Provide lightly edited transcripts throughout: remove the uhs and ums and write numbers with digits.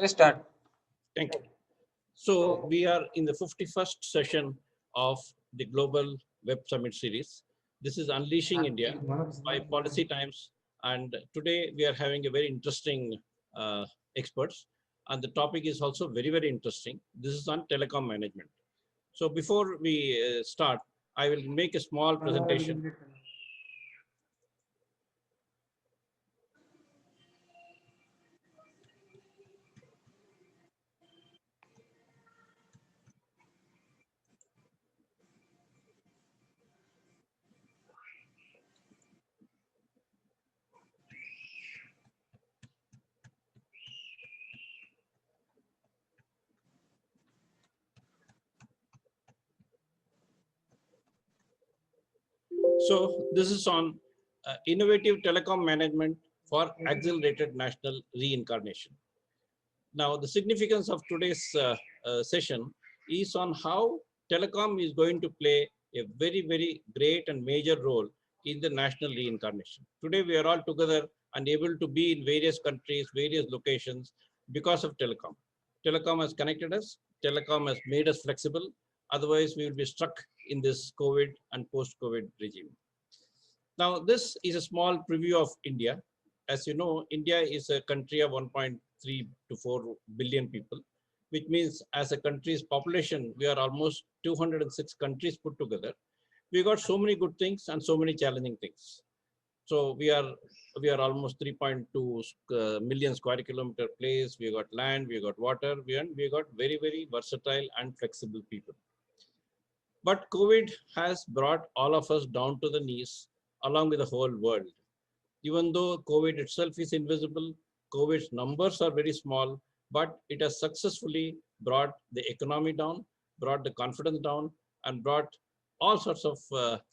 Let's start. Thank you. So we are in the 51st session of the Global Web Summit series. This is Unleashing India by Policy Times. And today we are having a very interesting experts. And the topic is also very, very interesting. This is on telecom management. So before we start, I will make a small presentation. So this is on innovative telecom management for accelerated national reincarnation. Now, the significance of today's session is on how telecom is going to play a very, very great and major role in the national reincarnation. Today, we are all together and able to be in various countries, various locations because of telecom. Telecom has connected us. Telecom has made us flexible. Otherwise, we will be stuck in this COVID and post-COVID regime. Now, this is a small preview of India. As you know, India is a country of 1.3 to 4 billion people, which means as a country's population, we are almost 206 countries put together. We got so many good things and so many challenging things. So we are almost 3.2 million square kilometer place. We got land, we got water, we got very, very versatile and flexible people. But COVID has brought all of us down to the knees along with the whole world. Even though COVID itself is invisible, COVID's numbers are very small, but it has successfully brought the economy down, brought the confidence down, and brought all sorts of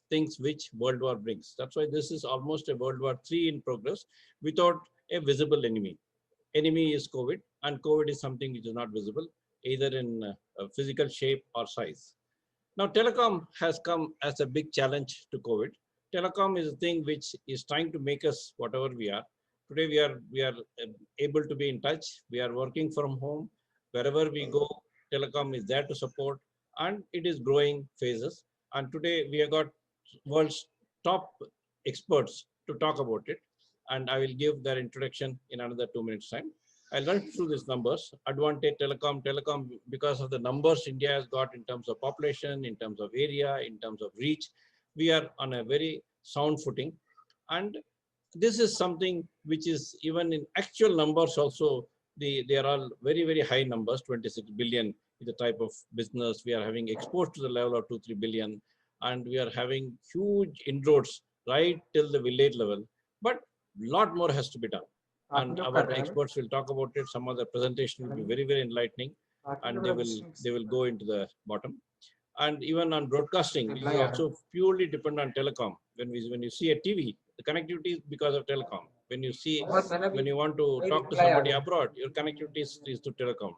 things which World War brings. That's why this is almost a World War III in progress without a visible enemy. Enemy is COVID, and COVID is something which is not visible, either in physical shape or size. Now, telecom has come as a big challenge to COVID. Telecom is a thing which is trying to make us whatever we are. Today, we are able to be in touch. We are working from home. Wherever we go, telecom is there to support, and it is growing phases. And today, we have got world's top experts to talk about it. And I will give their introduction in another 2 minutes time. I'll run through these numbers. Advantage telecom, because of the numbers India has got in terms of population, in terms of area, in terms of reach, we are on a very sound footing. And this is something which is even in actual numbers also, they are all very, very high numbers. 26 billion is the type of business. We are having exports to the level of 2-3 billion. And we are having huge inroads right till the village level. But a lot more has to be done. And our experts will talk about it. Some of the presentation will be very, very enlightening, and they will go into the bottom. And even on broadcasting, which is also purely dependent on telecom. When you see a TV, the connectivity is because of telecom. When you want to talk to somebody abroad, your connectivity is to telecom.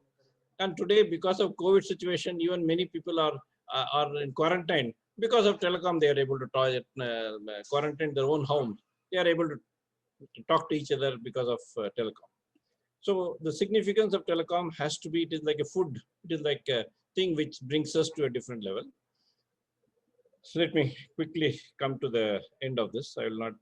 And today, because of COVID situation, even many people are in quarantine. Because of telecom, they are able to quarantine their own homes. They are able to talk to each other because of telecom. So the significance of telecom has to be, it is like a food, it is like a thing which brings us to a different level. So let me quickly come to the end of this. I will not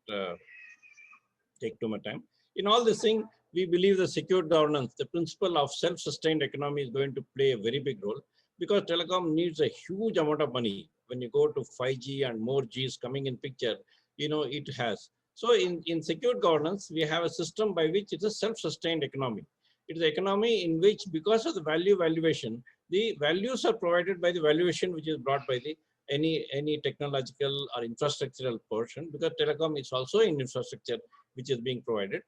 take too much time. In all this thing, we believe the secure governance, the principle of self-sustained economy is going to play a very big role, because telecom needs a huge amount of money. When you go to 5G and more Gs coming in picture, it has. So in secure governance, we have a system by which it's a self-sustained economy. It is an economy in which, because of the valuation, the values are provided by the valuation which is brought by the any technological or infrastructural portion, because telecom is also in infrastructure which is being provided,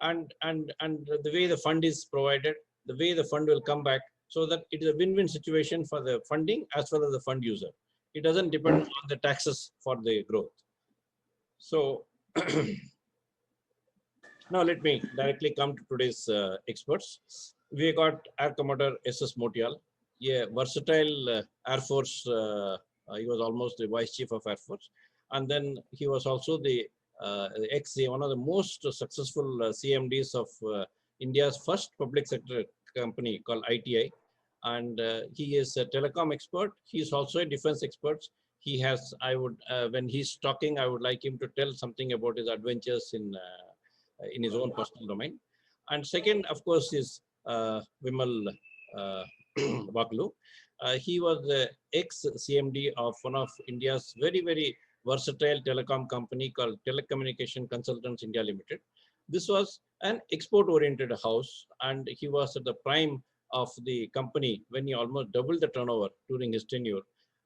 and the way the fund is provided, the way the fund will come back, so that it is a win-win situation for the funding as well as the fund user. It doesn't depend on the taxes for the growth. So now let me directly come to today's experts. We got Air Commodore S.S. Motial, a versatile Air Force. He was almost the Vice Chief of Air Force, and then he was also the one of the most successful CMDs of India's first public sector company called ITI, and he is a telecom expert. He is also a defense expert. He has, when he's talking, I would like him to tell something about his adventures in his own personal domain. And second, of course, is Vimal uh, Baklu. He was the ex-CMD of one of India's very, very versatile telecom company called Telecommunication Consultants India Limited. This was an export-oriented house, and he was at the prime of the company when he almost doubled the turnover during his tenure.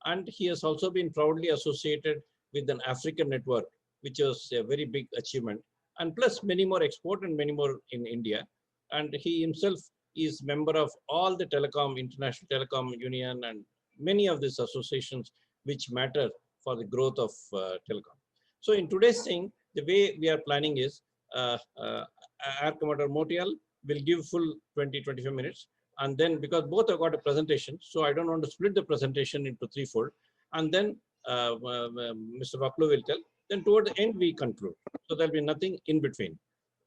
And he has also been proudly associated with an African network, which was a very big achievement, and plus many more export and many more in India. And he himself is member of all the telecom, International Telecom Union, and many of these associations which matter for the growth of telecom. So in today's thing, the way we are planning is Air Commodore Motial will give full 20-25 minutes. And then because both have got a presentation, so I don't want to split the presentation into threefold. And then Mr. Baklu will tell. Then toward the end, we conclude. So there'll be nothing in between.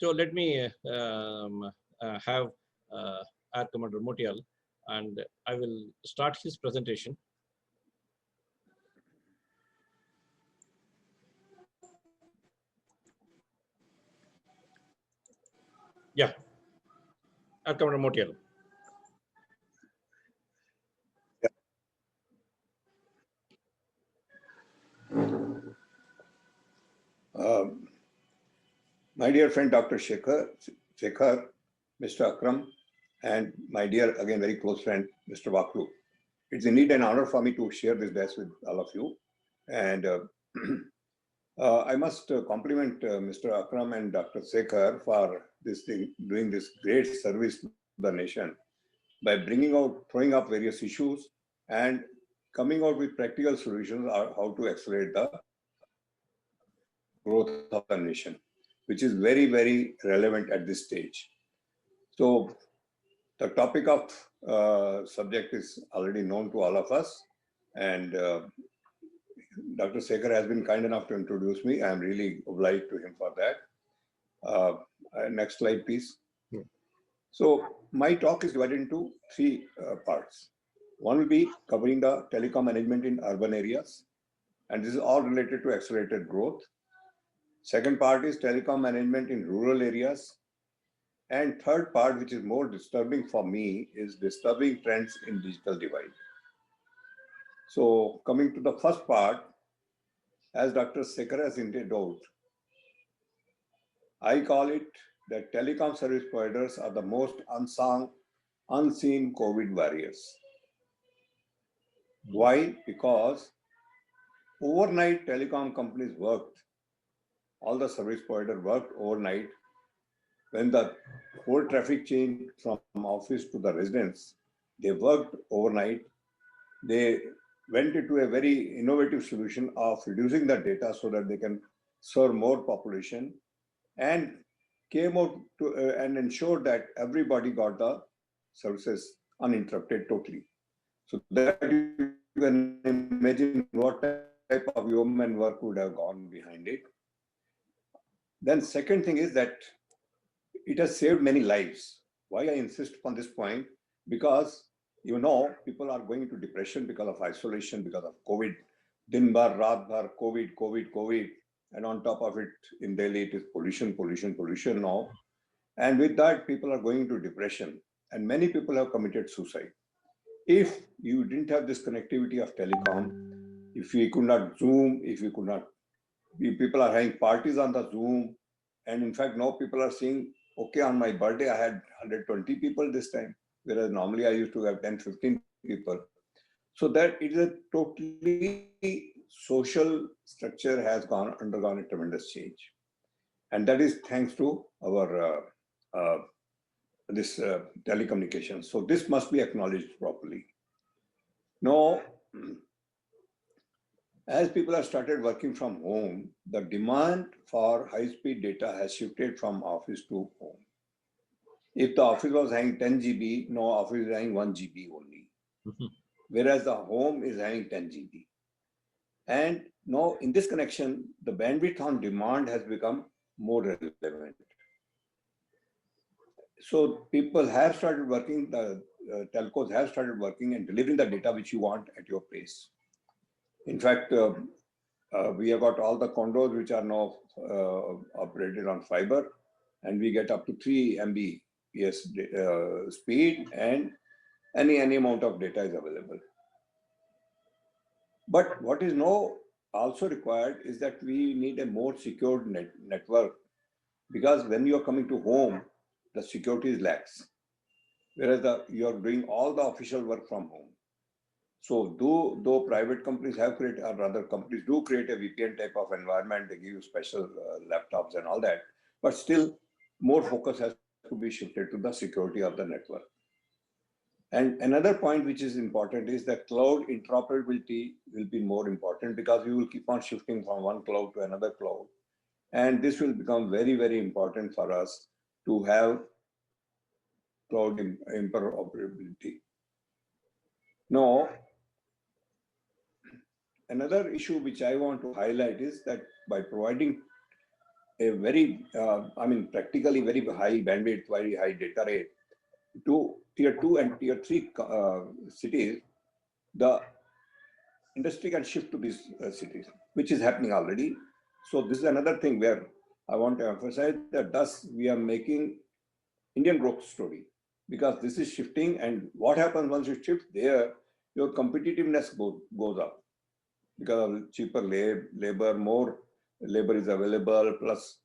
So let me have Air Commodore Motial, and I will start his presentation. Yeah, Air Commodore Motial. My dear friend Dr. Shekhar, Mr. Akram, and my dear, again, very close friend, Mr. Baklu. It's indeed an honor for me to share this desk with all of you. And I must compliment Mr. Akram and Dr. Shekhar for doing this great service to the nation by throwing up various issues and coming out with practical solutions on how to accelerate the growth of the nation, which is very, very relevant at this stage. So the topic of subject is already known to all of us, and Dr. Shekhar has been kind enough to introduce me. I am really obliged to him for that. Next slide, please. So my talk is divided into three parts. One will be covering the telecom management in urban areas, and this is all related to accelerated growth. Second part is telecom management in rural areas. And third part, which is more disturbing for me, is disturbing trends in digital divide. So coming to the first part, as Dr. Shekhar has hinted out, I call it that telecom service providers are the most unseen COVID warriors. Why? Because overnight telecom companies worked, all the service providers worked overnight. When the whole traffic changed from office to the residence, they worked overnight. They went into a very innovative solution of reducing the data so that they can serve more population, and came out to and ensured that everybody got the services uninterrupted totally. So that you can imagine what type of human work would have gone behind it. Then second thing is that it has saved many lives. Why I insist upon this point? Because people are going into depression because of isolation, because of COVID. Din bar, raat bhar, COVID. And on top of it, in Delhi, it is pollution now. And with that, people are going into depression. And many people have committed suicide. If you didn't have this connectivity of telecom, if we could not Zoom, people are having parties on the Zoom. And in fact, now people are saying, okay, on my birthday, I had 120 people this time, whereas normally I used to have 10, 15 people. So that it is a totally social structure has undergone a tremendous change. And that is thanks to our telecommunications. So this must be acknowledged properly. Now, as people have started working from home, the demand for high-speed data has shifted from office to home. If the office was having 10 GB, no, office is having 1 GB only. Whereas the home is having 10 GB. And now in this connection, the bandwidth on demand has become more relevant. So people have started working, the telcos have started working and delivering the data which you want at your place. In fact, we have got all the condos which are now operated on fiber, and we get up to 3 Mbps speed, and any amount of data is available. But what is now also required is that we need a more secured network, because when you are coming to home, the security is lax, whereas you are doing all the official work from home. So though private companies have created, or rather companies do create a VPN type of environment, they give you special laptops and all that, but still more focus has to be shifted to the security of the network. And another point which is important is that cloud interoperability will be more important, because we will keep on shifting from one cloud to another cloud. And this will become very, very important for us to have cloud interoperability. Now, another issue which I want to highlight is that by providing a very, practically very high bandwidth, very high data rate to tier 2 and tier 3 cities, the industry can shift to these cities, which is happening already. So this is another thing where I want to emphasize that thus we are making Indian growth story, because this is shifting, and what happens once you shift there, your competitiveness goes up, because of cheaper labor, more labor is available, plus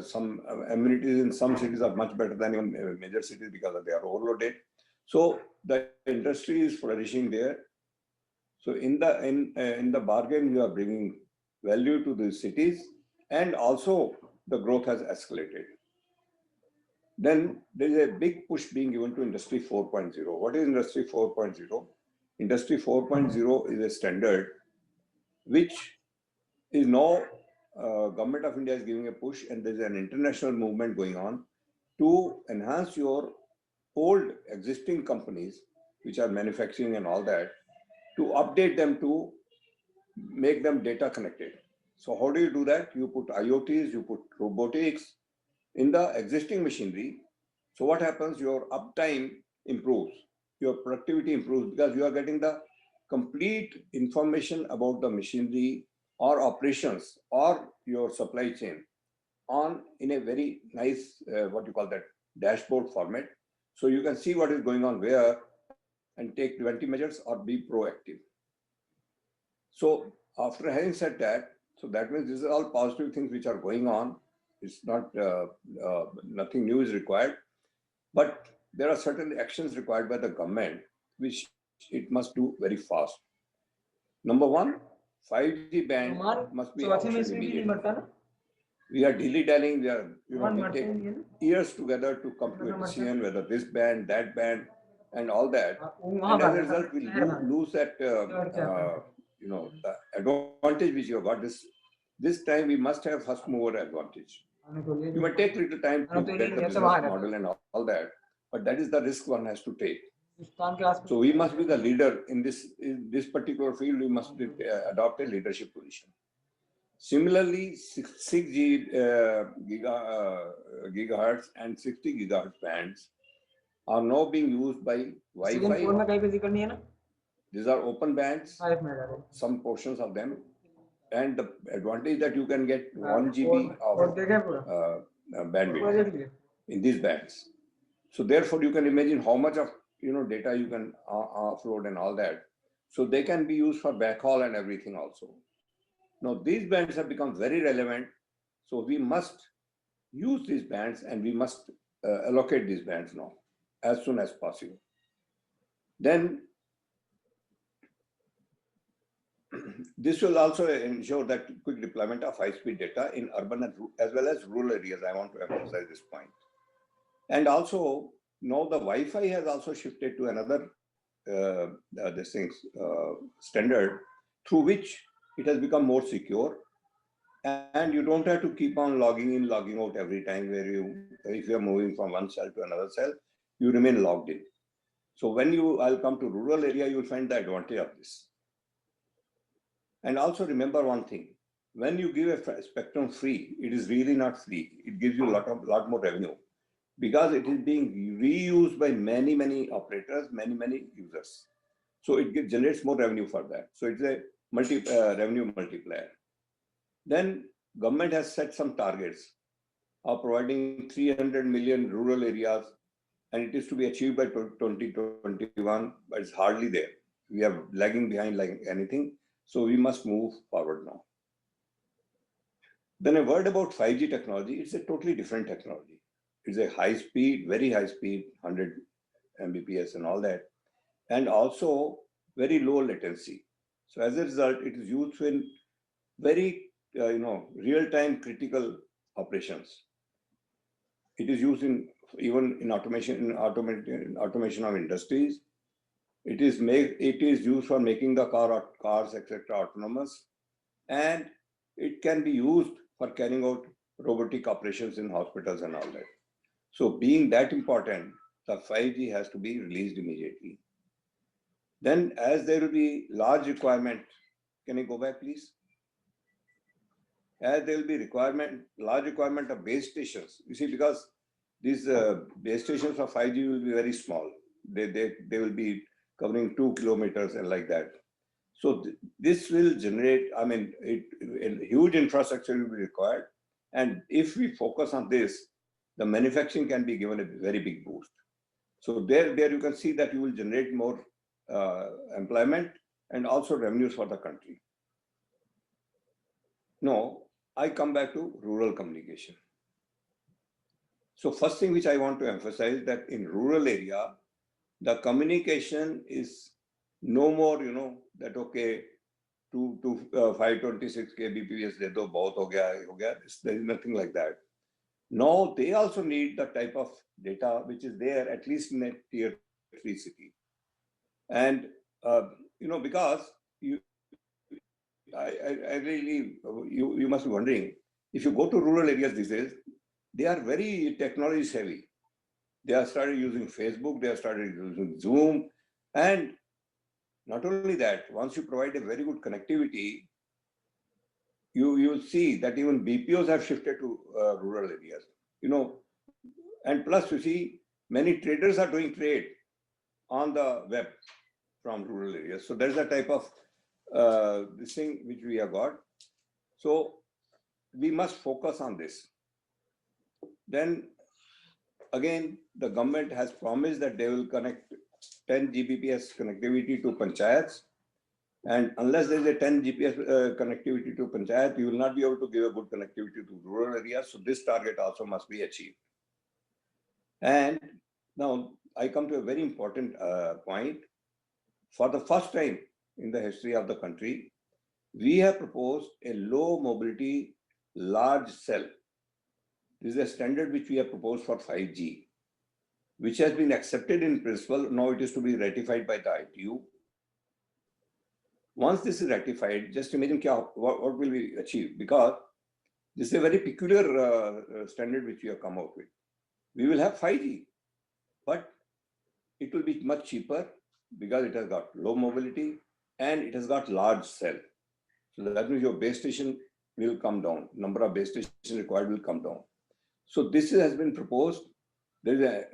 some amenities in some cities are much better than in major cities because they are overloaded. So the industry is flourishing there. So in the bargain, you are bringing value to the cities, and also the growth has escalated. Then there is a big push being given to Industry 4.0. What is Industry 4.0? Industry 4.0 is a standard which is now Government of India is giving a push, and there is an international movement going on to enhance your old existing companies which are manufacturing and all that, to update them, to make them data connected. So how do you do that? You put IoTs, you put robotics in the existing machinery. So what happens? Your uptime improves, your productivity improves, because you are getting the complete information about the machinery or operations or your supply chain on in a very nice, what you call that, dashboard format. So you can see what is going on where and take preventive measures or be proactive. So after having said that, so that means these are all positive things which are going on. It's not, nothing new is required, but there are certain actions required by the government, which it must do very fast. Number one, 5G band must be optioned immediately. We are dilly-dallying, we take years together to come to a decision whether this band, that band, and all that. And as a result, we lose that, the advantage which you have got. This time we must have first mover advantage. You may take little time to get the business model and all that, but that is the risk one has to take. So we must be the leader in this particular field. We must adopt a leadership position. Similarly, 6G gigahertz and 60 gigahertz bands are now being used by Wi-Fi. These are open bands, some portions of them, and the advantage that you can get 1 GB of bandwidth in these bands. So therefore, you can imagine how much of data you can offload and all that. So they can be used for backhaul and everything also. Now these bands have become very relevant, so we must use these bands, and we must allocate these bands now as soon as possible. Then this will also ensure that quick deployment of high-speed data in urban as well as rural areas. I want to emphasize this point. And also, now the Wi-Fi has also shifted to another standard, through which it has become more secure, and you don't have to keep on logging in, logging out every time. If you are moving from one cell to another cell, you remain logged in. So when I'll come to rural area, you'll find the advantage of this. And also remember one thing: when you give a spectrum free, it is really not free. It gives you a lot more revenue. because it is being reused by many operators, many users. So it generates more revenue for that. So it's a revenue multiplier. Then government has set some targets of providing 300 million rural areas, and it is to be achieved by 2021, but it's hardly there. We are lagging behind like anything. So we must move forward now. Then a word about 5G technology. It's a totally different technology. It's a high speed, very high speed, 100 Mbps and all that, and also very low latency. So as a result, it is used in very real-time critical operations. It is used in even in automation of industries. It is used for making the cars etc. autonomous, and it can be used for carrying out robotic operations in hospitals and all that. So being that important, the 5G has to be released immediately. Then as there will be large requirement, can you go back please? As there will be large requirement of base stations. You see, because these base stations of 5G will be very small. They will be covering 2 kilometers and like that. So this will generate, a huge infrastructure will be required. And if we focus on this, the manufacturing can be given a very big boost. So there you can see that you will generate more employment and also revenues for the country. Now, I come back to rural communication. So first thing which I want to emphasize that in rural area, the communication is no more, that okay, to 526 kbps de do, bahut ho gaya. There is nothing like that. Now they also need the type of data which is there at least in a tier 3 city. And because I really, you must be wondering, if you go to rural areas these days, they are very technology savvy. They have started using Facebook, they have started using Zoom, and not only that, once you provide a very good connectivity, you will see that even BPOs have shifted to rural areas. And plus you see many traders are doing trade on the web from rural areas. So there's a type of this thing which we have got. So we must focus on this. Then again, the government has promised that they will connect 10 Gbps connectivity to panchayats. And unless there is a 10 GPS connectivity to panchayat, you will not be able to give a good connectivity to rural areas. So this target also must be achieved. And now I come to a very important point. For the first time in the history of the country, we have proposed a low mobility large cell. This is a standard which we have proposed for 5G, which has been accepted in principle. Now it is to be ratified by the ITU. Once this is ratified, just imagine what will we achieve, because this is a very peculiar standard which we have come out with. We will have 5G, but it will be much cheaper because it has got low mobility and it has got large cell. So that means your base station will come down. Number of base stations required will come down. So this has been proposed. There is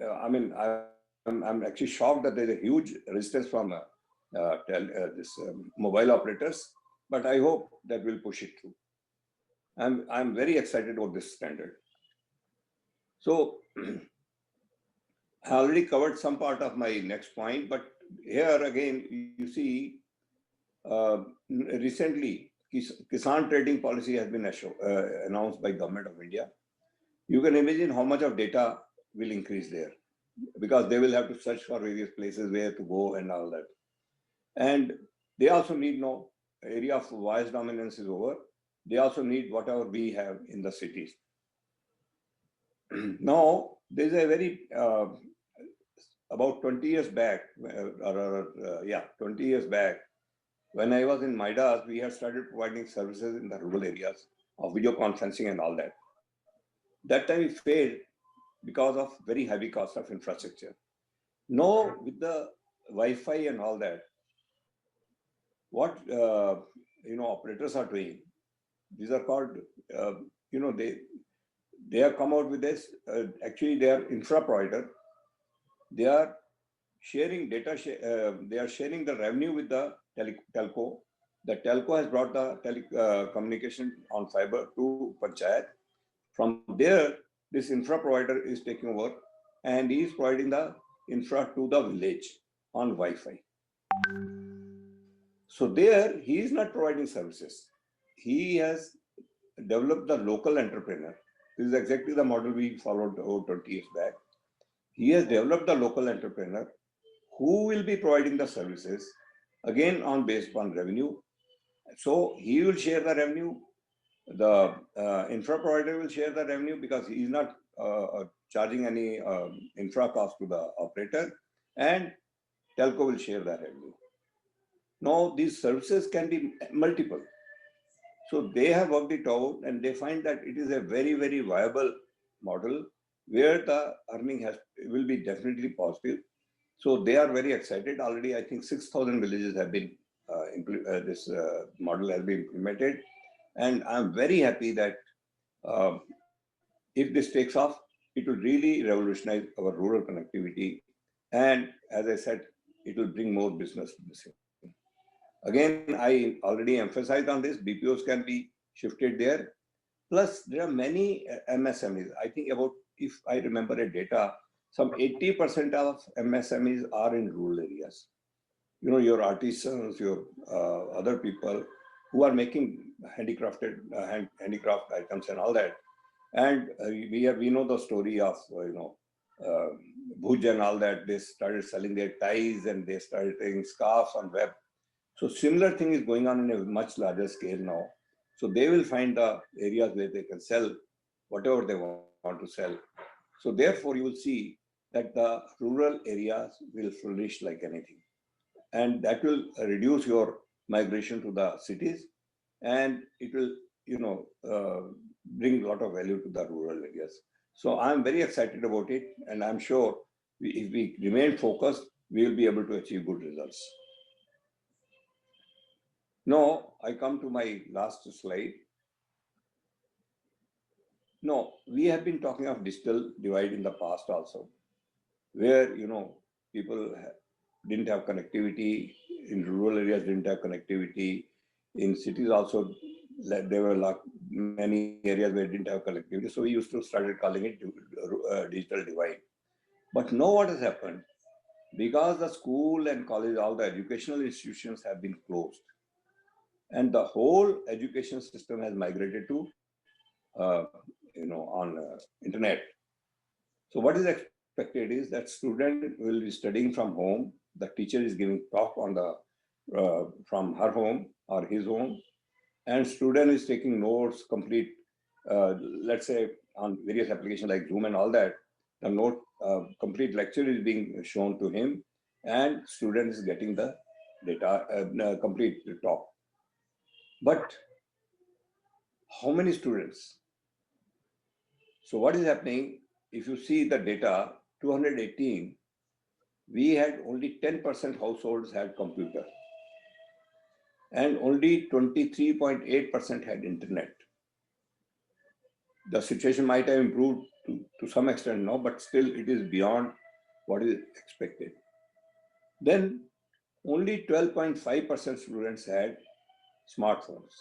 I'm actually shocked that there is a huge resistance from mobile operators, but I hope that we'll push it through. I'm very excited about this standard. So I already covered some part of my next point, but here again, you see, recently, Kisan trading policy has been announced by Government of India. You can imagine how much of data will increase there, because they will have to search for various places where to go and all that. And they also need no area of voice dominance is over. They also need whatever we have in the cities. Now, there's a very, about 20 years back, 20 years back, when I was in Midas, we had started providing services in the rural areas of video conferencing and all that. That time we failed because of very heavy cost of infrastructure. Now, with the Wi-Fi and all that, what operators are doing, these are called, they have come out with this. Actually, they are infra provider. They are sharing data. They are sharing the revenue with the telco. The telco has brought the communication on fiber to panchayat. From there, this infra provider is taking over and he is providing the infra to the village on Wi-Fi. So there, he is not providing services. He has developed the local entrepreneur. This is exactly the model we followed over 20 years back. He has developed the local entrepreneur who will be providing the services again on based on revenue. So he will share the revenue. The infra provider will share the revenue because he is not charging any infra cost to the operator, and telco will share the revenue. Now, these services can be multiple. So they have worked it out and they find that it is a very, very viable model where the earning will be definitely positive. So they are very excited. Already, I think 6,000 villages have been, this model has been implemented. And I'm very happy that if this takes off, it will really revolutionize our rural connectivity. And as I said, it will bring more business to this. Again, I already emphasized on this, BPOs can be shifted there. Plus, there are many MSMEs. I think about, if I remember a data, some 80% of MSMEs are in rural areas. You know, your artisans, your other people who are making handicraft items and all that. And we know the story of, uh, Bhuj and all that. They started selling their ties and they started selling scarves on web. So similar thing is going on in a much larger scale now. So they will find the areas where they can sell whatever they want to sell. So therefore, you will see that the rural areas will flourish like anything, and that will reduce your migration to the cities, and it will, bring a lot of value to the rural areas. So I'm very excited about it, and I'm sure if we remain focused, we will be able to achieve good results. Now, I come to my last slide. No, we have been talking of digital divide in the past also, where, people didn't have connectivity, in rural areas didn't have connectivity, in cities also there were many areas where didn't have connectivity. So we used to started calling it digital divide. But now what has happened? Because the school and college, all the educational institutions have been closed, and the whole education system has migrated to on internet. So what is expected is that student will be studying from home. The teacher is giving talk on the from her home or his home, and student is taking notes, complete, let's say on various applications like Zoom and all that. The note, complete lecture is being shown to him, and student is getting the data, complete talk. But how many students? So what is happening? If you see the data, 218, we had only 10% households had computer, and only 23.8% had internet. The situation might have improved to some extent now, but still it is beyond what is expected. Then only 12.5% students had smartphones.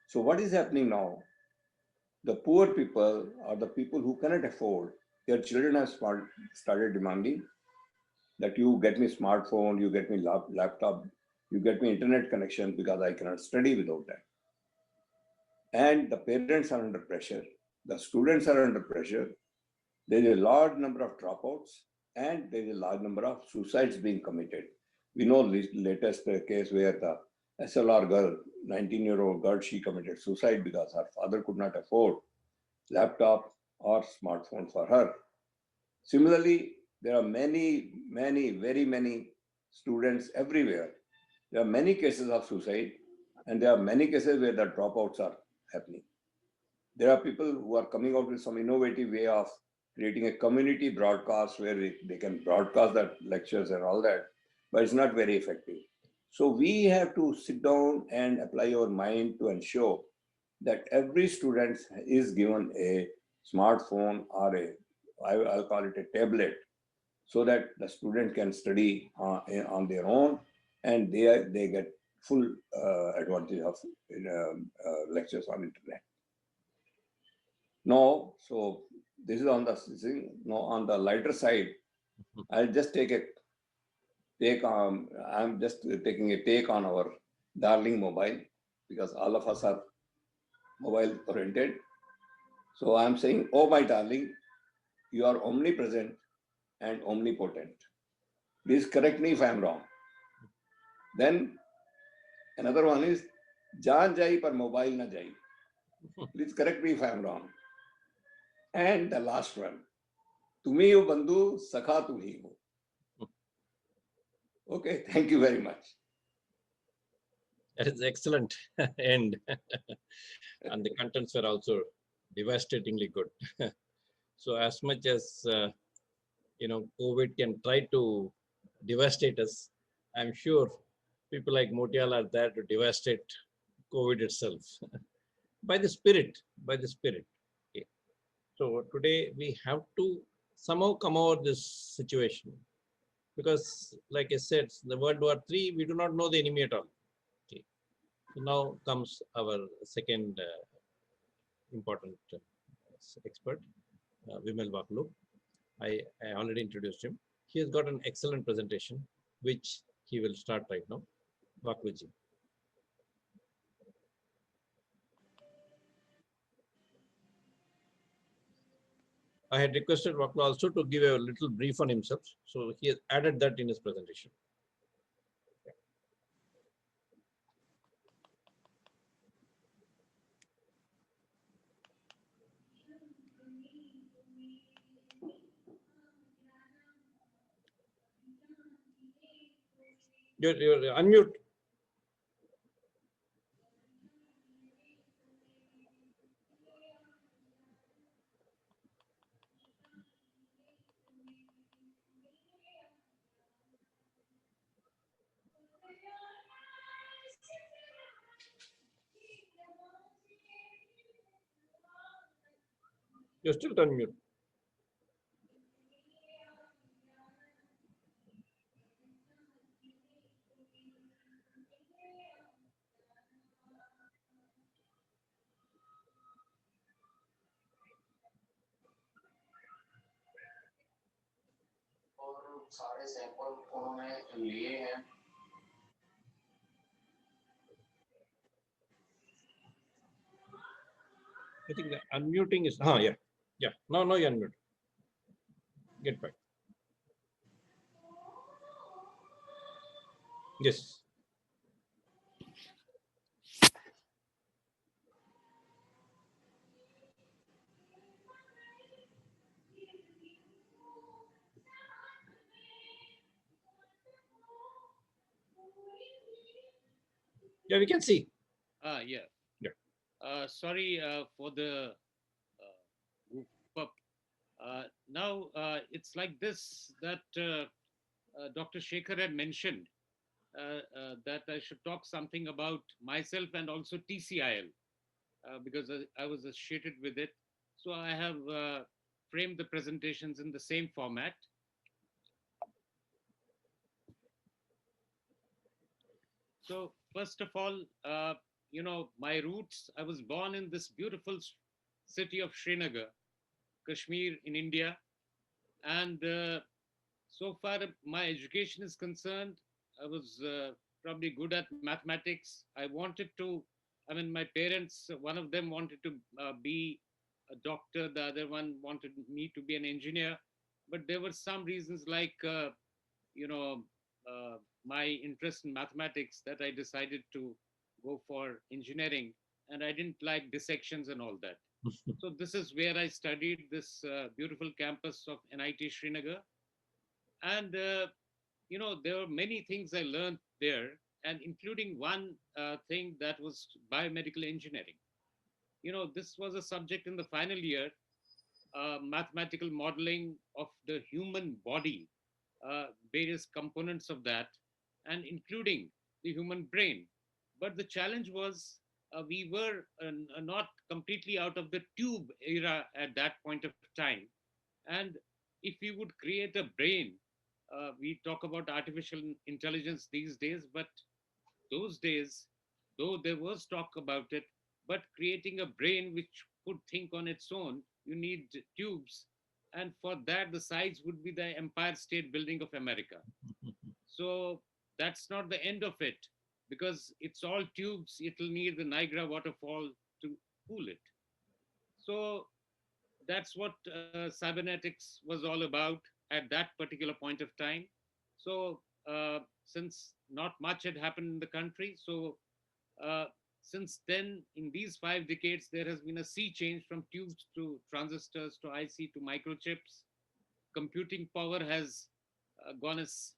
So what is happening now? The poor people or the people who cannot afford, their children have started demanding that you get me smartphone, you get me laptop, you get me internet connection because I cannot study without that. And the parents are under pressure, the students are under pressure. There is a large number of dropouts, and there is a large number of suicides being committed. We know the latest case where the SLR girl, 19-year-old girl, she committed suicide because her father could not afford laptop or smartphone for her. Similarly, there are very many students everywhere. There are many cases of suicide, and there are many cases where the dropouts are happening. There are people who are coming out with some innovative way of creating a community broadcast where they can broadcast that lectures and all that, but it's not very effective. So we have to sit down and apply our mind to ensure that every student is given a smartphone or I'll call it a tablet, so that the student can study on their own, and they get full advantage of lectures on internet. No, so this is on the thing. No, on the lighter side, I'll just take I'm just taking a take on our darling mobile, because all of us are mobile oriented. So I'm saying, oh my darling, you are omnipresent and omnipotent. Please correct me if I'm wrong. Then another one is Jaan jai par mobile na jai. Please correct me if I'm wrong. And the last one, tumhi ho bandhu, sakha tu hi ho. Okay, thank you very much. That is excellent end. And the contents were also devastatingly good. So as much as COVID can try to devastate us, I'm sure people like Motial are there to devastate COVID itself by the spirit, by the spirit. Okay. So today we have to somehow come over this situation, because, like I said, the World War III, we do not know the enemy at all. Okay. So now comes our second important expert, Vimal Vaklu. I already introduced him. He has got an excellent presentation, which he will start right now. Vakluji. I had requested Vaklu also to give a little brief on himself, so he has added that in his presentation. You're unmute. You're still unmute. और सारे sample उन्होंने लिए हैं। I think the unmuting is. Oh, yeah. Yeah. No, you're unmute. Get back. Yes. Yeah, we can see. Yeah. Yeah. Sorry for the goof up. Now it's like this that Dr. Shekhar had mentioned that I should talk something about myself and also TCIL because I was associated with it. So I have framed the presentations in the same format. So first of all, my roots, I was born in this beautiful city of Srinagar, Kashmir in India. And so far, my education is concerned, I was probably good at mathematics. I wanted to, I mean, my parents, one of them wanted to be a doctor, the other one wanted me to be an engineer. But there were some reasons like, you know, uh, my interest in mathematics that I decided to go for engineering. And I didn't like dissections and all that. So this is where I studied this beautiful campus of NIT Srinagar. And, there were many things I learned there, and including one thing that was biomedical engineering. This was a subject in the final year, mathematical modeling of the human body, various components of that, and including the human brain. But the challenge was we were not completely out of the tube era at that point of time. And if we would create a brain, we talk about artificial intelligence these days, but those days, though there was talk about it, but creating a brain which could think on its own, you need tubes. And for that, the size would be the Empire State Building of America. So that's not the end of it, because it's all tubes. It'll need the Niagara waterfall to cool it. So that's what cybernetics was all about at that particular point of time. So since not much had happened in the country, so uh, since then, in these 5 decades, there has been a sea change from tubes to transistors to IC to microchips. Computing power has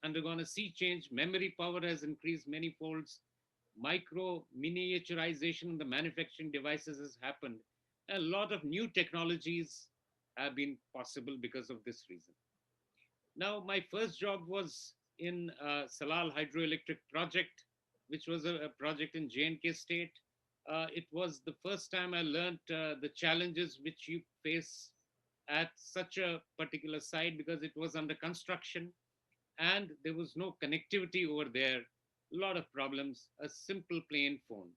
undergone a sea change. Memory power has increased many folds. Micro miniaturization in the manufacturing devices has happened. A lot of new technologies have been possible because of this reason. Now, my first job was in Salal Hydroelectric Project, which was a project in J&K state. It was the first time I learned the challenges which you face at such a particular site, because it was under construction and there was no connectivity over there. A lot of problems, a simple plain phone.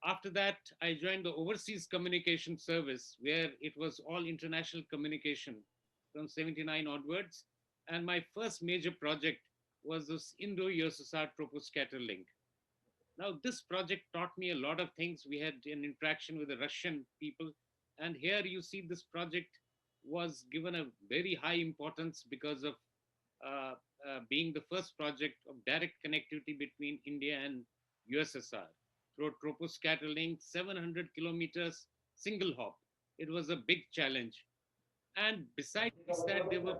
After that, I joined the Overseas Communication Service, where it was all international communication from 79 onwards. And my first major project was this Indo-USSR troposcatter link. Now, this project taught me a lot of things. We had an interaction with the Russian people. And here you see this project was given a very high importance because of uh, being the first project of direct connectivity between India and USSR through a troposcatter link, 700 kilometers, single hop. It was a big challenge. And besides that, there were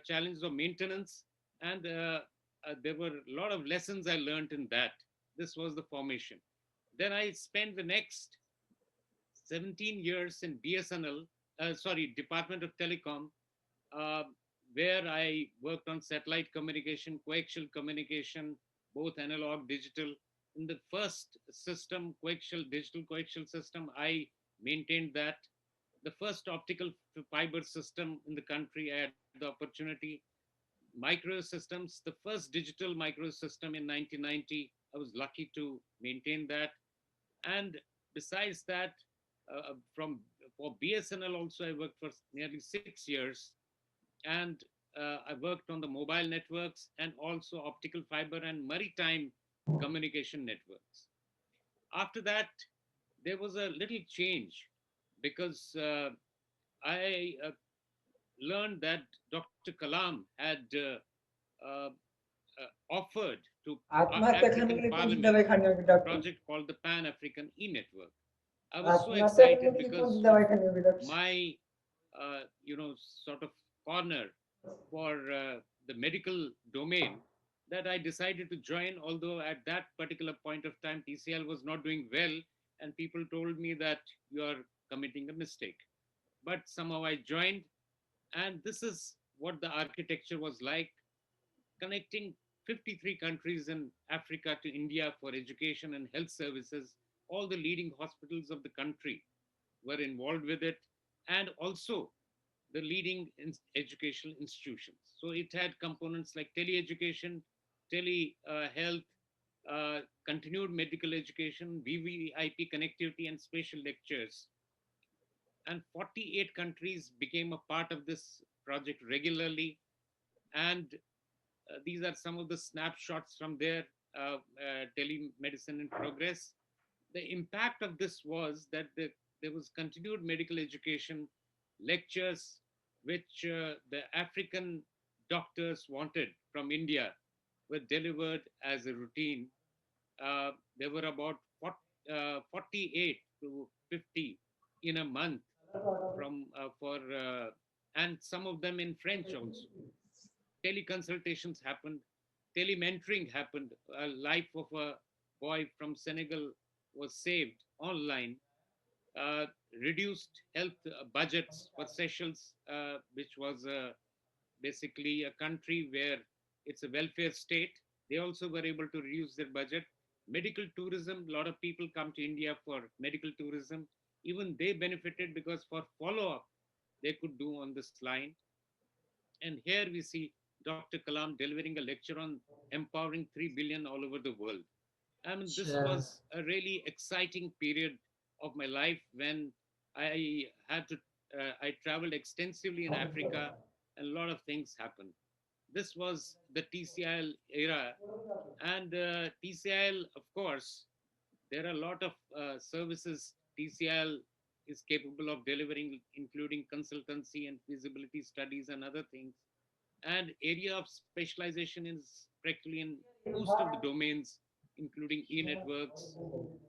challenges of maintenance, and there were a lot of lessons I learned in that. This was the formation. Then I spent the next 17 years in BSNL, Department of Telecom, uh, where I worked on satellite communication, coaxial communication, both analog, digital. In the first system, coaxial, digital coaxial system, I maintained that. The first optical fiber system in the country, I had the opportunity. Micro systems, the first digital micro system in 1990, I was lucky to maintain that. And besides that, from for BSNL also, I worked for nearly 6 years, and I worked on the mobile networks and also optical fiber and maritime communication networks. After that, there was a little change, because I learned that Dr. Kalam had offered to आत्महत्या African खाण्यावाली कोणती Parliament दवाई खाणी होगी a doctor? project called the Pan African E Network. I was so आत्महत्या excited करण्यावाली because कोणती of दवाई खाणी होगी doctor? my, sort of corner for the medical domain, that I decided to join. Although at that particular point of time, TCL was not doing well, and people told me that you are committing a mistake. But somehow I joined, and this is what the architecture was like, connecting 53 countries in Africa to India for education and health services. All the leading hospitals of the country were involved with it, and also the leading educational institutions. So it had components like tele-education, tele-health, continued medical education, VVIP connectivity, and spatial lectures. And 48 countries became a part of this project regularly. And these are some of the snapshots from their telemedicine in progress. The impact of this was that there was continued medical education, lectures, which the African doctors wanted from India, were delivered as a routine. There were about 48 to 50 in a month, from for and some of them in French also. Teleconsultations happened, telementoring happened. A life of a boy from Senegal was saved online. uh, Reduced health budgets for Seychelles, which was basically a country where it's a welfare state. They also were able to reduce their budget. medical tourism. A lot of people come to India for medical tourism. Even they benefited because for follow-up, they could do on this line. And here we see Dr. Kalam delivering a lecture on empowering 3 billion all over the world. I mean, this Sure. was a really exciting period of my life when I had to, I traveled extensively in Africa and a lot of things happened. This was the TCIL era. And TCIL, of course, there are a lot of services TCIL is capable of delivering, including consultancy and feasibility studies and other things. And area of specialization is practically in most of the domains, including e-networks,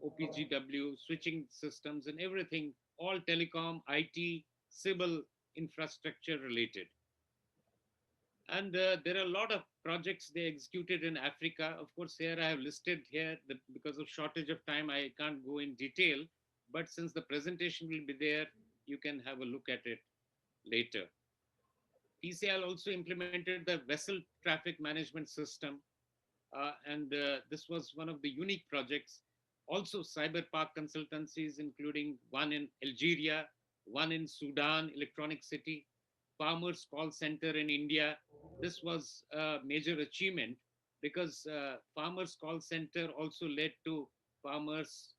OPGW, switching systems, and everything, all telecom, IT, civil infrastructure related. And there are a lot of projects they executed in Africa. Of course, here I have listed here that because of shortage of time, I can't go in detail. But since the presentation will be there, you can have a look at it later. TCL also implemented the vessel traffic management system, and this was one of the unique projects. Also, cyber park consultancies, including one in Algeria, one in Sudan, Electronic City, Farmers Call Center in India. This was a major achievement because Farmers Call Center also led to farmers,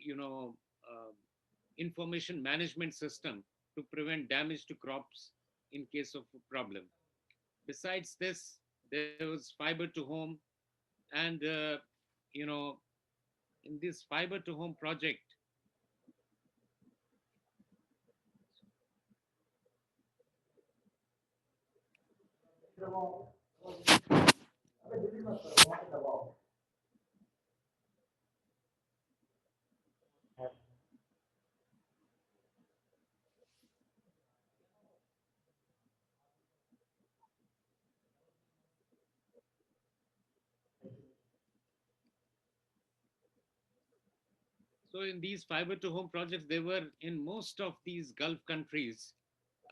you know, information management system to prevent damage to crops in case of a problem. Besides this, there was fiber to home, and you know, in this fiber to home project, so in these fiber to home projects, they were in most of these Gulf countries.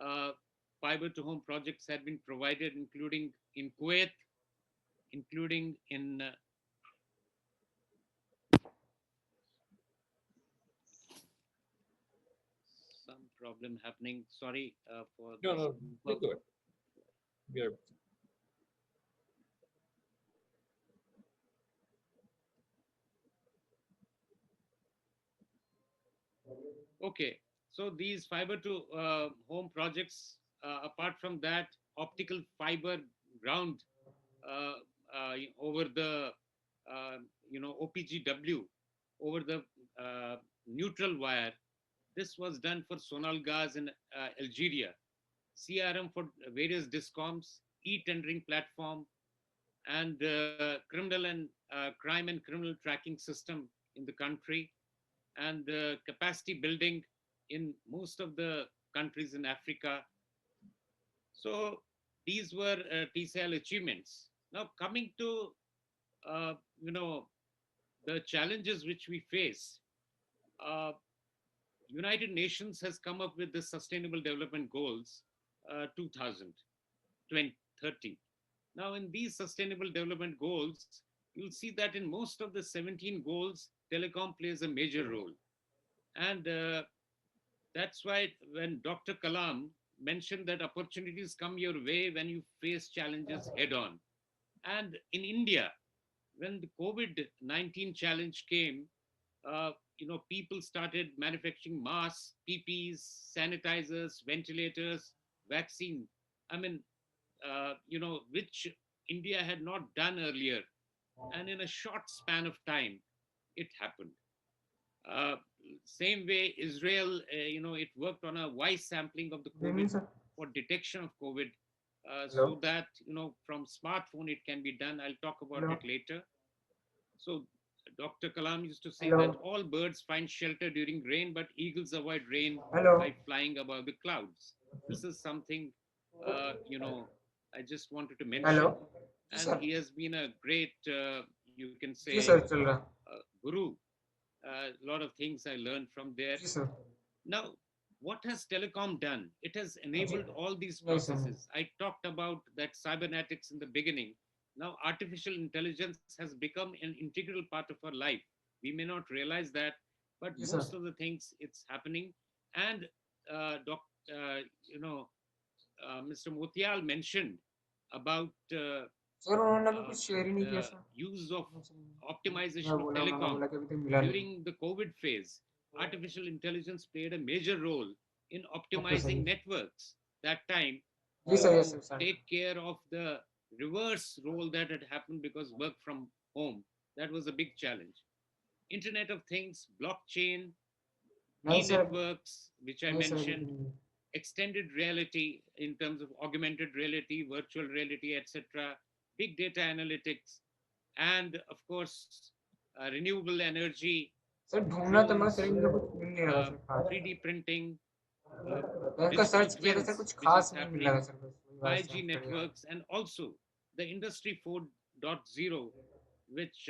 Uh, Fiber to home projects had been provided, including in Kuwait, including in some problem happening. Sorry for No, this. no, please go ahead. We are Okay, so these fiber to home projects, apart from that, optical fiber ground uh, over the OPGW over the neutral wire. This was done for Sonal Gas in Algeria, CRM for various discoms, e-tendering platform, and criminal and crime and criminal tracking system in the country, and capacity building in most of the countries in Africa. So these were TCL achievements. Now coming to uh, you know the challenges which we face, uh, United Nations has come up with the Sustainable Development Goals 2030. Now in these Sustainable Development Goals, you'll see that in most of the 17 goals, telecom plays a major role. And that's why when Dr. Kalam mentioned that opportunities come your way when you face challenges head on. And in India, when the COVID-19 challenge came, people started manufacturing masks, PPEs, sanitizers, ventilators, vaccine. I mean, which India had not done earlier. And in a short span of time, it happened. Uh, Same way, Israel, it worked on a wide sampling of the COVID Sir. for detection of COVID, so Hello. that from smartphone it can be done. I'll talk about Hello. it later. So Dr. Kalam used to say that Hello. all birds find shelter during rain, but eagles avoid rain by Hello. flying above the clouds. This is something, I just wanted to mention. Hello. जी And sir. he has been a great, you can जी say, sir चल रहा. guru. A lot of things I learned from there. जी sir. Now, what has telecom done? It has जी. enabled all these नहीं sir. processes. I talked about that cybernetics in the beginning. Now, artificial intelligence has become an integral part of our life. We may not realize that, but Yes, sir. most of the things it's happening. And uh, you know, Mr. Motial mentioned about sir उन्होंने अभी कुछ share ही नहीं किया sir. use of मैं optimization of बोला मैंने telecom बोला कि अभी तक मिला नहीं। during the COVID phase. Artificial intelligence played a major role in okay sir. optimizing networks that time जी sir, yes to sir. take care of the reverse role that had happened because work from home. That was a big challenge. Internet of Things, blockchain, नहीं sir, e-networks, which I नहीं sir, अभी mentioned, नहीं। extended reality in terms of augmented reality, virtual reality, etc., big data analytics, and of course, renewable energy, sir ढूंढना तो मैं sir drones, इनका कुछ मिल नहीं रहा सर खास। 3D printing, uh, मैं इनका digital सर्च किया था सर, twins, कुछ which is खास नहीं मिल रहा happening, सर, बस वही बात से 5G हम कर रहे हैं। networks, and also the Industry 4.0, which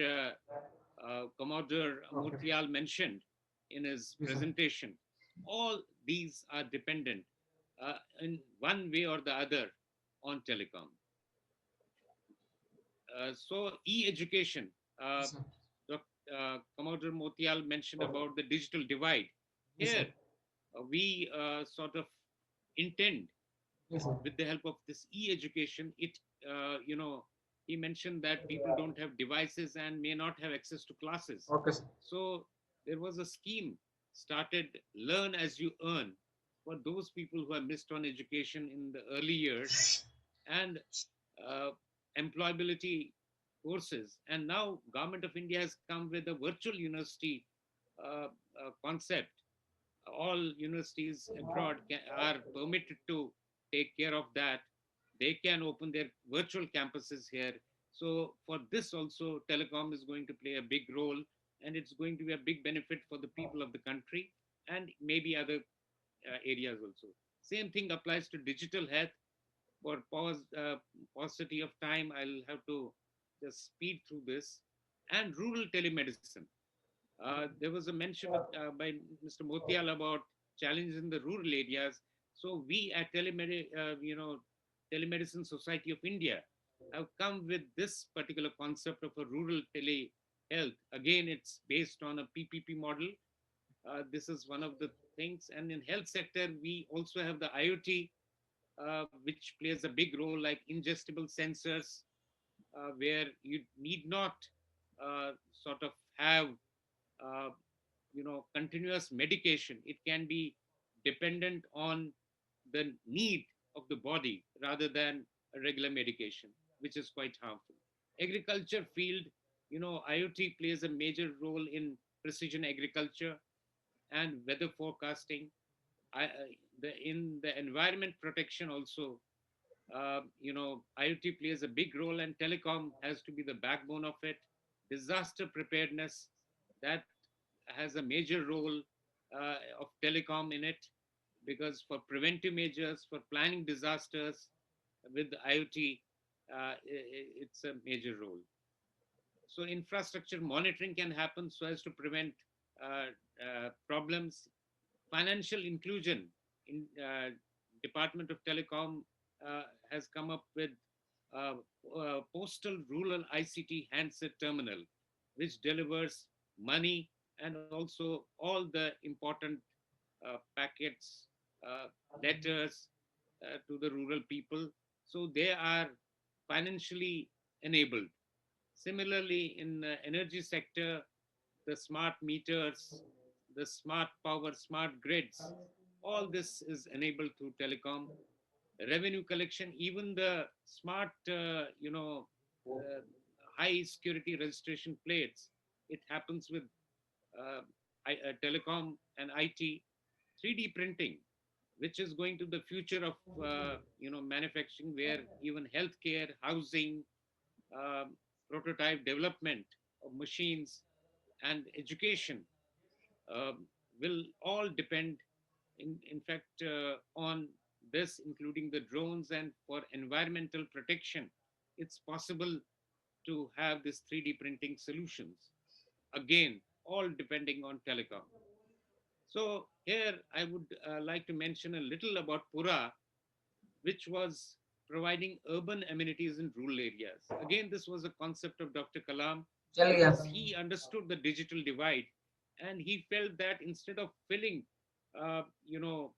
Commodore okay Murthyal mentioned in his जी sir. presentation. All these are dependent in one way or the other on telecom. So e-education, जी sir. Commodore Motial mentioned okay about the digital divide. जी Here, sir. we sort of intend जी sir. with the help of this e-education, he mentioned that people don't have devices and may not have access to classes. Okay sir. So there was a scheme started, Learn as you earn, for those people who have missed on education in the early years, and uh, employability courses. And now Government of India has come with a virtual university concept. All universities abroad are permitted to take care of that. They can open their virtual campuses here. So for this also, telecom is going to play a big role, and it's going to be a big benefit for the people of the country and maybe other areas also. Same thing applies to digital health. For paucity of time, I'll have to just speed through this. And rural telemedicine. There was a mention by Mr. Motial about challenges in the rural areas. So we at Telemedicine Society of India have come with this particular concept of a rural tele health. Again, it's based on a PPP model. This is one of the things. And in health sector, we also have the IoT, which plays a big role, like ingestible sensors, where you need not sort of have uh, continuous medication. It can be dependent on the need of the body rather than a regular medication, which is quite harmful. Agriculture field, IoT plays a major role in precision agriculture and weather forecasting. In the environment protection also, IoT plays a big role, and telecom has to be the backbone of it. Disaster preparedness, that has a major role of telecom in it, because for preventive measures, for planning disasters with IoT, it's a major role. So infrastructure monitoring can happen so as to prevent problems. Financial inclusion in Department of Telecom has come up with postal rural ICT handset terminal, which delivers money and also all the important packets, letters to the rural people. So they are financially enabled. Similarly, in the energy sector, the smart meters, the smart power, smart grids, all this is enabled through telecom. Revenue collection, even the smart, high security registration plates, it happens with uh, telecom and IT. 3D printing, which is going to the future of manufacturing, where even healthcare, housing, um, prototype development of machines, and education will all depend, in fact, on this, including the drones. And for environmental protection, it's possible to have this 3D printing solutions. Again, all depending on telecom. So here I would like to mention a little about Pura, which was providing urban amenities in rural areas. Again, this was a concept of Dr. Kalam चल गया because he understood the digital divide, and he felt that instead of filling,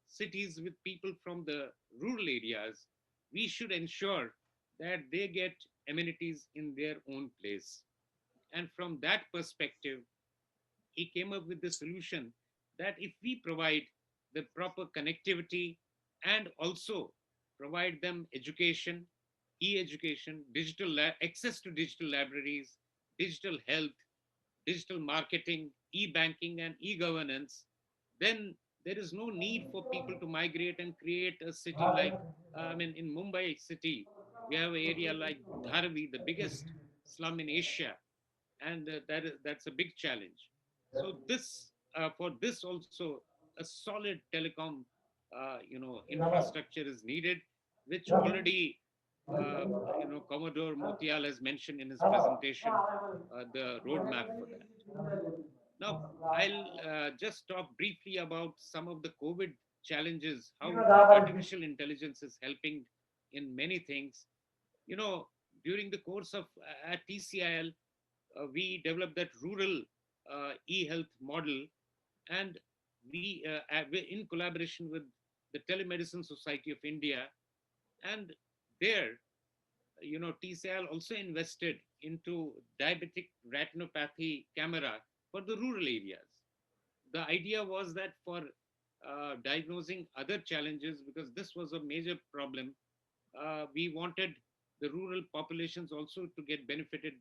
cities with people from the rural areas, we should ensure that they get amenities in their own place. And from that perspective, he came up with the solution that if we provide the proper connectivity and also provide them education, e-education, access to digital libraries, digital health, digital marketing, e-banking, and e-governance, then there is no need for people to migrate and create a city like, in Mumbai city, we have an area like Dharavi, the biggest slum in Asia, and that's a big challenge. So this, for this also, a solid telecom, infrastructure is needed, which already, Commodore Motial has mentioned in his presentation, the roadmap for that. Now, I'll just talk briefly about some of the COVID challenges, how artificial intelligence is helping in many things. You know, during the course of at TCIL, we developed that rural e-health model, and in collaboration with the Telemedicine Society of India, and there, TCL also invested into diabetic retinopathy camera for the rural areas. The idea was that for diagnosing other challenges, because this was a major problem, we wanted the rural populations also to get benefited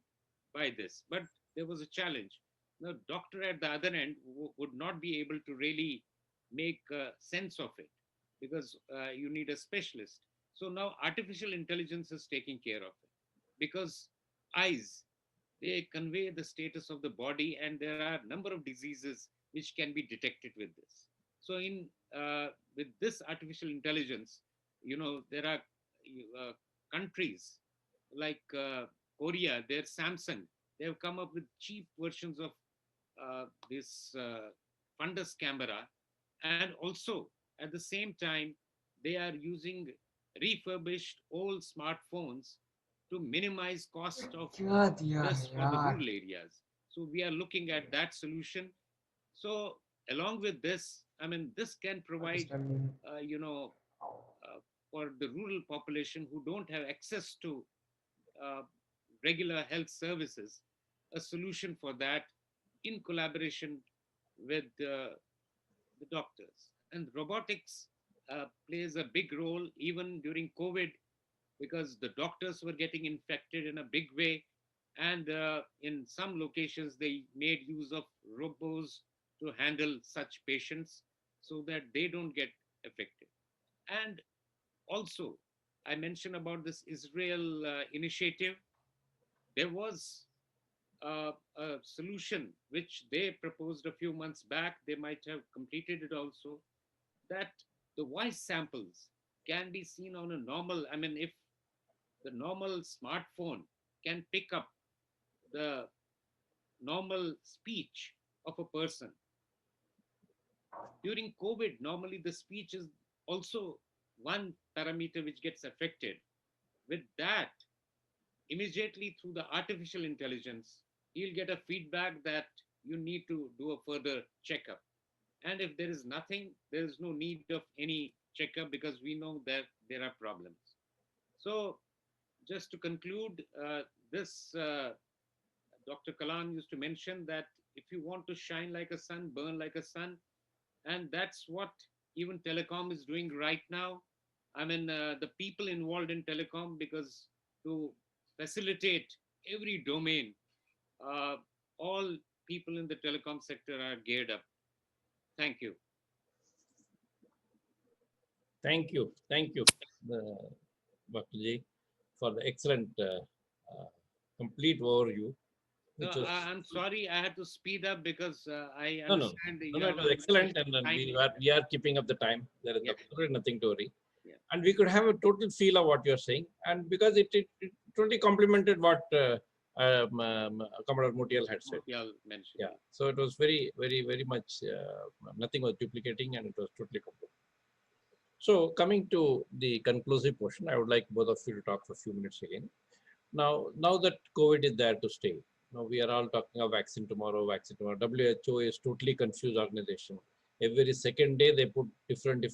by this. But there was a challenge. The doctor at the other end would not be able to really make sense of it, because you need a specialist. So now artificial intelligence is taking care of it, because eyes, they convey the status of the body, and there are a number of diseases which can be detected with this. So in with this artificial intelligence, there are uh, countries like Korea, their Samsung, they have come up with cheap versions of this fundus camera, and also at the same time they are using refurbished old smartphones to minimize cost of क्या दिया this है for the यार rural areas. So we are looking at that solution. So along with this, this can provide, understanding uh, you know, for the rural population who don't have access to uh, regular health services, a solution for that in collaboration with the doctors. And robotics plays a big role even during COVID, because the doctors were getting infected in a big way. And in some locations, they made use of robots to handle such patients so that they don't get affected. And also, I mentioned about this Israel initiative. There was a solution which they proposed a few months back. They might have completed it also, that the voice samples can be seen on a normal, if the normal smartphone can pick up the normal speech of a person. During COVID, normally the speech is also one parameter which gets affected. With that, immediately through the artificial intelligence, you'll get a feedback that you need to do a further checkup. And if there is nothing, there is no need of any checkup, because we know that there are problems. So, just to conclude, this Dr. Kalam used to mention that if you want to shine like a sun, burn like a sun. And that's what even telecom is doing right now. The people involved in telecom, because to facilitate every domain, uh, all people in the telecom sector are geared up. Thank you. Thank you, Dr. J, for the excellent complete overview, No, which was I'm sorry, I had to speed up because I no, no, understand that no, you no, have it a was excellent, limited and time. we are keeping up the time. There is Yeah. absolutely nothing to worry, Yeah. and we could have a total feel of what you're saying, and because it totally complemented what Commodore Mutial had said. Y'all mentioned. Yeah, so it was very, very, very much nothing was duplicating, and it was totally complementary. So coming to the conclusive portion, I would like both of you to talk for a few minutes again. Now that COVID is there to stay, now we are all talking of vaccine tomorrow, vaccine tomorrow. WHO is totally confused organization. Every second day they put different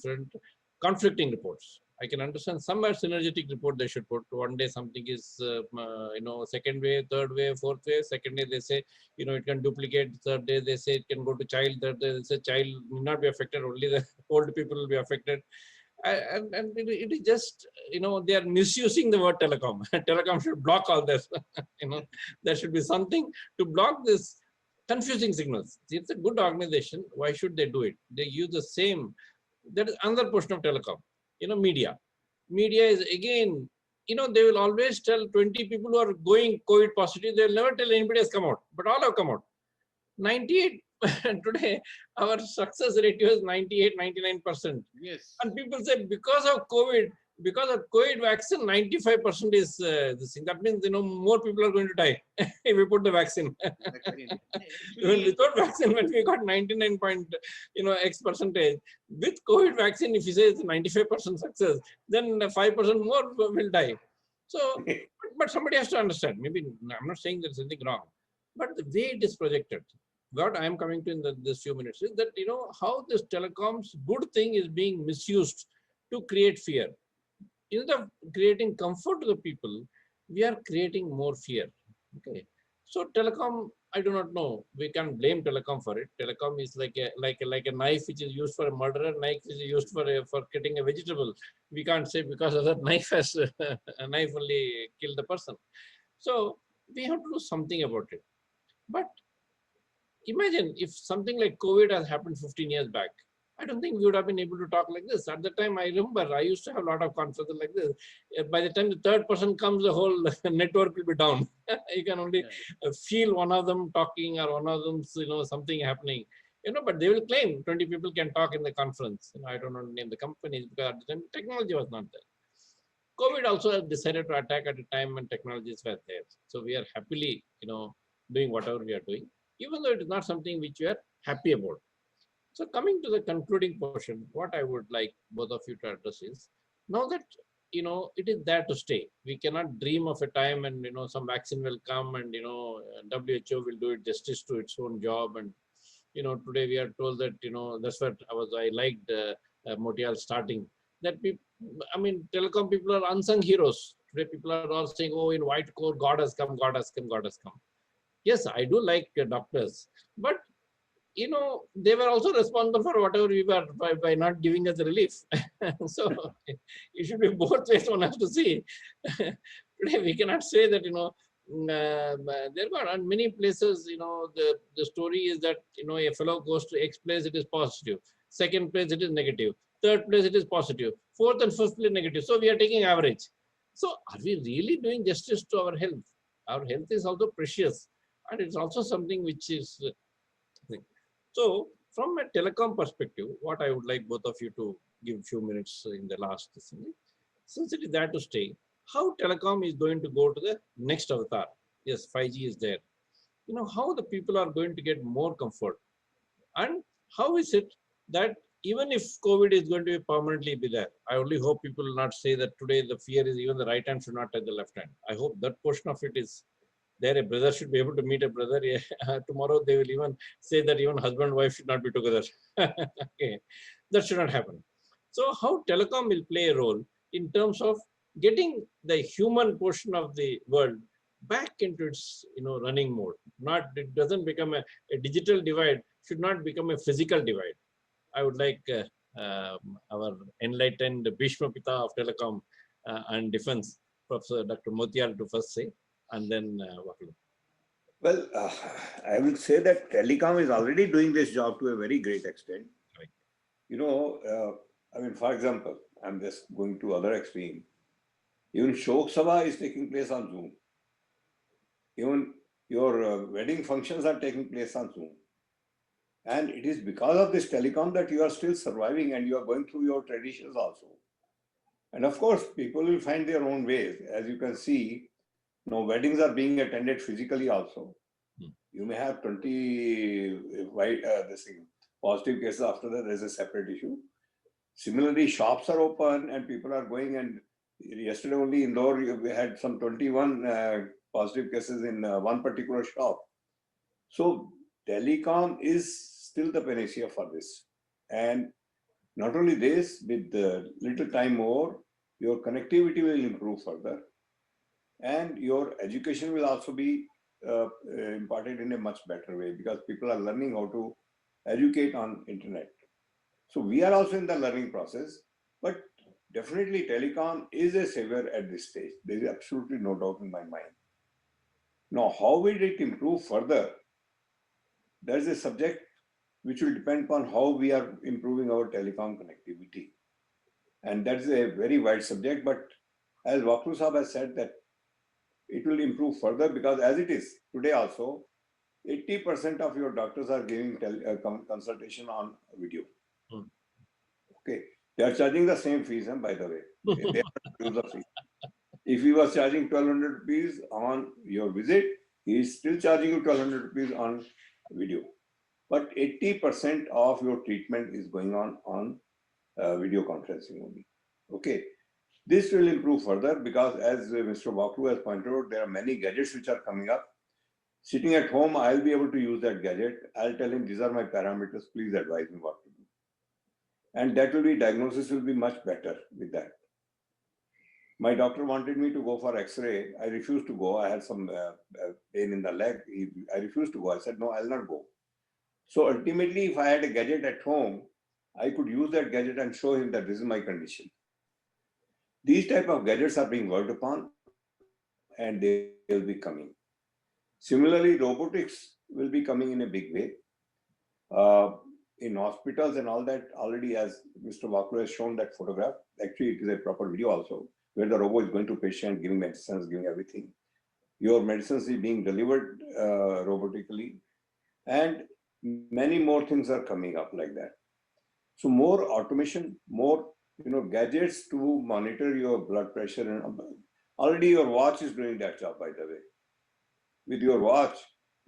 conflicting reports. I can understand some are synergetic report they should put. One day something is, second wave, third wave, fourth wave. Second day they say, it can duplicate. Third day they say it can go to child. Third day they say child will not be affected. Only the old people will be affected. And it is just, they are misusing the word telecom. Telecom should block all this. There should be something to block this confusing signals. It's a good organization. Why should they do it? They use the same. That is another portion of telecom. Media. Media is again, they will always tell 20 people who are going COVID positive. They'll never tell anybody has come out, but all have come out. 98 today our success ratio is 98 99%, Yes. and people say because of COVID vaccine 95% is this thing. That means more people are going to die if we put the vaccine. Vaccine. Even Actually, without vaccine, when we got 99 point x percentage, with COVID vaccine, if you say it's 95% success, then 5% more will die. So but somebody has to understand. Maybe I'm not saying there's anything wrong, but the way it is projected, what I am coming to in this few minutes is that how this telecoms good thing is being misused to create fear. Instead of creating comfort to the people, we are creating more fear. Okay, so telecom, I do not know. We can't blame telecom for it. Telecom is like a knife which is used for a murderer. Knife is used for cutting a vegetable. We can't say because of that knife has a knife only killed the person. So we have to do something about it. But imagine if something like COVID has happened 15 years back. I don't think we would have been able to talk like this. At the time, I remember I used to have a lot of conferences like this. By the time the third person comes, the whole network will be down. You can only feel one of them talking or one of them, something happening. But they will claim 20 people can talk in the conference. I don't want to name the companies because at the time technology was not there. COVID also decided to attack at a time when technologies were there. So we are happily, doing whatever we are doing, even though it is not something which we are happy about. So coming to the concluding portion, what I would like both of you to address is, now that, it is there to stay. We cannot dream of a time and, some vaccine will come and, WHO will do it justice to its own job. And, today we are told that, that's what I liked Motial starting, that people, telecom people are unsung heroes. Today people are all saying, oh, in white coat, God has come, God has come, God has come. Yes, I do like doctors, but they were also responsible for whatever we were by not giving us the relief. So it should be both ways one has to see. Today we cannot say that, there are many places, the story is that, a fellow goes to X place, it is positive. Second place, it is negative. Third place, it is positive. Fourth and fifth place, negative. So we are taking average. So are we really doing justice to our health? Our health is also precious. And it's also something which is so from a telecom perspective, what I would like both of you to give few minutes in the last thing, since it is there to stay, how telecom is going to go to the next avatar? Yes, 5G is there. How the people are going to get more comfort, and how is it that even if COVID is going to be permanently be there, I only hope people will not say that today the fear is even the right hand should not touch the left hand. I hope that portion of it is there. A brother should be able to meet a brother. Tomorrow they will even say that even husband and wife should not be together. Okay. That should not happen. So how telecom will play a role in terms of getting the human portion of the world back into its running mode. Not it doesn't become a digital divide, should not become a physical divide. I would like our enlightened Bhishma Pita of telecom and defense, Professor Dr. Motial, to first say, and then Vakil. Well, I will say that telecom is already doing this job to a very great extent. Right. For example, I'm just going to other extreme. Even Shok Sabha is taking place on Zoom. Even your wedding functions are taking place on Zoom. And it is because of this telecom that you are still surviving and you are going through your traditions also. And of course, people will find their own ways. As you can see, weddings are being attended physically also. You may have 20 positive cases after that, there's a separate issue. Similarly, shops are open and people are going. And yesterday only Indore, we had some 21 positive cases in one particular shop. So telecom is still the panacea for this. And not only this, with the little time more, your connectivity will improve further, and your education will also be imparted in a much better way, because people are learning how to educate on internet. So we are also in the learning process, but definitely telecom is a savior at this stage. There is absolutely no doubt in my mind. Now, how will it improve further? That is a subject which will depend upon how we are improving our telecom connectivity. And that's a very wide subject, but as Waklu Sahab has said, that it will improve further, because as it is today also, 80% of your doctors are giving consultation on video. Hmm. Okay, they are charging the same fees, by the way. They are the fee. If he was charging 1,200 rupees on your visit, he is still charging you 1,200 rupees on video. But 80% of your treatment is going on video conferencing only. Okay, this will improve further, because as Mr. Waklu has pointed out, there are many gadgets which are coming up. Sitting at home, I'll be able to use that gadget. I'll tell him, these are my parameters, please advise me what to do. And that will be, diagnosis will be much better with that. My doctor wanted me to go for X-ray. I refused to go. I had some pain in the leg. I refused to go. I said, no, I'll not go. So ultimately, if I had a gadget at home, I could use that gadget and show him that this is my condition. These type of gadgets are being worked upon, and they will be coming. Similarly, robotics will be coming in a big way. In hospitals and all that, already, as Mr. Waklu has shown that photograph, actually it is a proper video also, where the robot is going to patient, giving medicines, giving everything. Your medicines is being delivered robotically, and many more things are coming up like that. So more automation, more gadgets to monitor your blood pressure, and already your watch is doing that job, by the way. With your watch,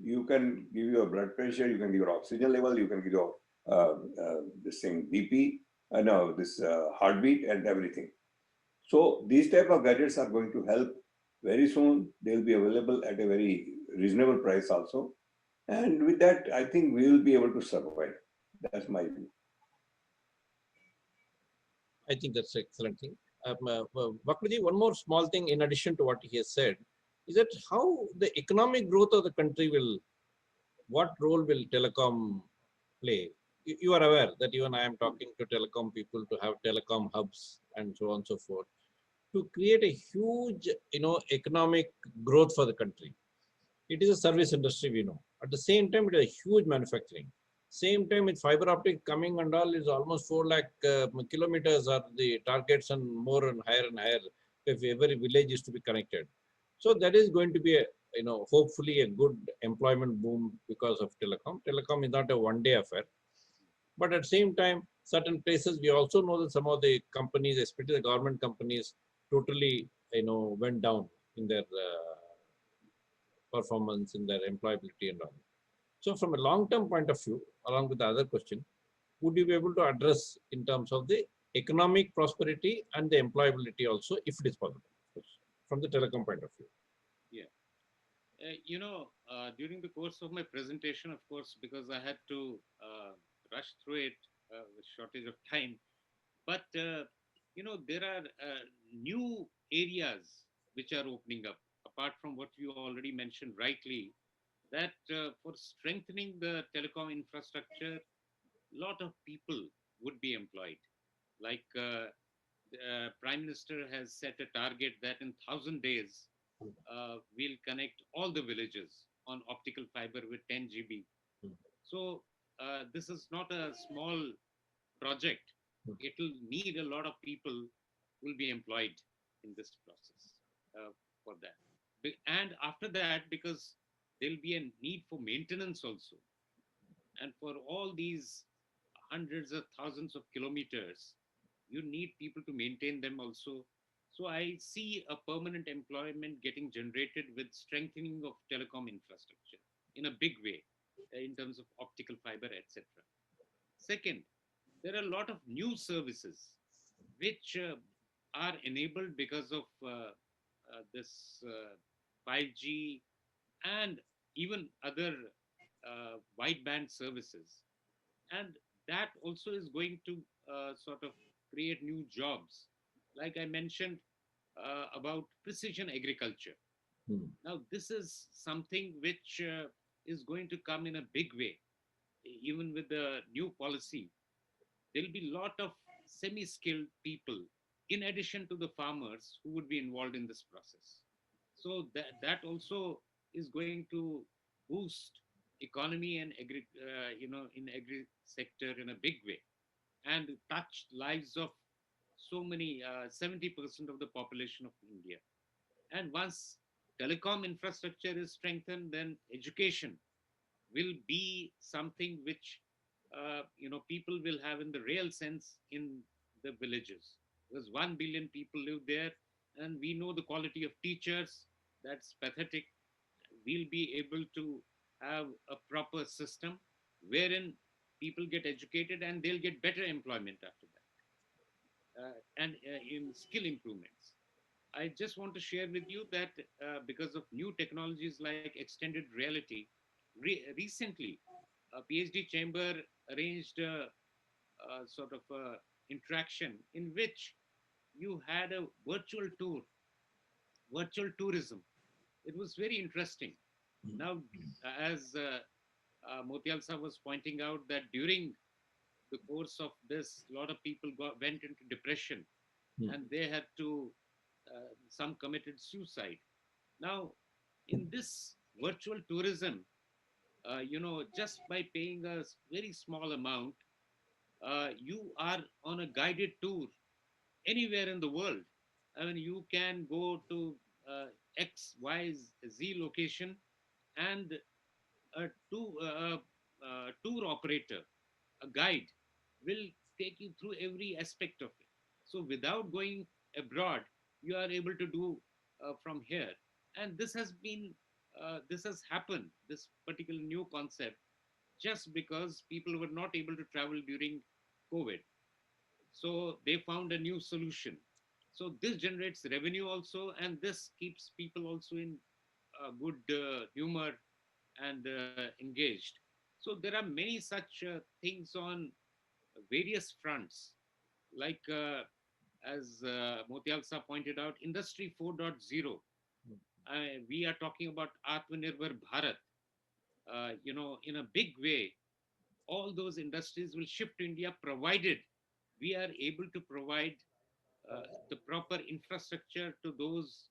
you can give your blood pressure, you can give your oxygen level, you can give your this thing BP, no, this heartbeat and everything. So these type of gadgets are going to help very soon. They'll be available at a very reasonable price also. And with that, I think we will be able to survive. That's my view. I think that's an excellent thing. Vakluji, one more small thing in addition to what he has said is that how the economic growth of the country will, what role will telecom play? You are aware that even I am talking to telecom people to have telecom hubs and so on and so forth, to create a huge, economic growth for the country. It is a service industry, we know. At the same time, it is a huge manufacturing. Same time, with fiber optic coming and all, is almost 4 lakh kilometers are the targets, and more and higher. If every village is to be connected, so that is going to be a, hopefully a good employment boom because of telecom. Telecom is not a one-day affair, but at the same time, certain places we also know that some of the companies, especially the government companies, totally went down in their performance, in their employability and all. So from a long-term point of view, along with the other question, would you be able to address in terms of the economic prosperity and the employability also, if it is possible, from the telecom point of view? Yeah. During the course of my presentation, of course, because I had to rush through it with shortage of time, but there are new areas which are opening up, apart from what you already mentioned rightly, that for strengthening the telecom infrastructure, a lot of people would be employed. Like the Prime Minister has set a target that in 1,000 days, we'll connect all the villages on optical fiber with 10 GB. So this is not a small project. It will need a lot of people will be employed in this process for that. And after that, because there'll be a need for maintenance also. And for all these hundreds of thousands of kilometers, you need people to maintain them also. So I see a permanent employment getting generated with strengthening of telecom infrastructure in a big way in terms of optical fiber, etc. Second, there are a lot of new services which are enabled because of this 5G and even other wideband services. And that also is going to sort of create new jobs. Like I mentioned about precision agriculture. Hmm. Now, this is something which is going to come in a big way, even with the new policy. There'll be a lot of semi-skilled people in addition to the farmers who would be involved in this process. So that also is going to boost economy and in agri sector in a big way, and touch lives of so many 70% of the population of India. And once telecom infrastructure is strengthened, then education will be something which people will have in the real sense in the villages, because 1 billion people live there, and we know the quality of teachers, that's pathetic. We'll be able to have a proper system wherein people get educated and they'll get better employment after that, and in skill improvements. I just want to share with you that because of new technologies like extended reality, recently a PhD chamber arranged a sort of a interaction in which you had a virtual tour, virtual tourism. It was very interesting. Now, as Motial Saab was pointing out, that during the course of this, a lot of people went into depression, Hmm. and they had to, some committed suicide. Now, in this virtual tourism, just by paying a very small amount, you are on a guided tour anywhere in the world. I mean, you can go to X, Y, Z location, and a tour operator, a guide, will take you through every aspect of it. So without going abroad, you are able to do from here. And this has happened, this particular new concept, just because people were not able to travel during COVID. So they found a new solution. So this generates revenue also, and this keeps people also in good humor and engaged. So there are many such things on various fronts, like as Motial Sa pointed out, Industry 4.0. We are talking about Atmanirbhar Bharat. In a big way, all those industries will shift to India, provided we are able to provide the proper infrastructure to those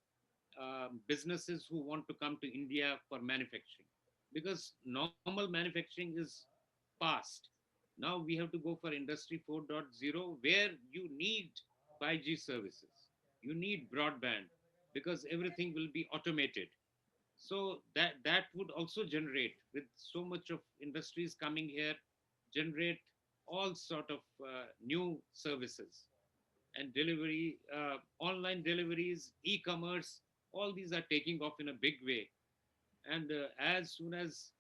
businesses who want to come to India for manufacturing. Because normal manufacturing is past. Now we have to go for Industry 4.0, where you need 5G services, you need broadband, because everything will be automated. So that would also generate, with so much of industries coming here, generate all sort of new services and delivery, online deliveries, e-commerce. All these are taking off in a big way. And as soon as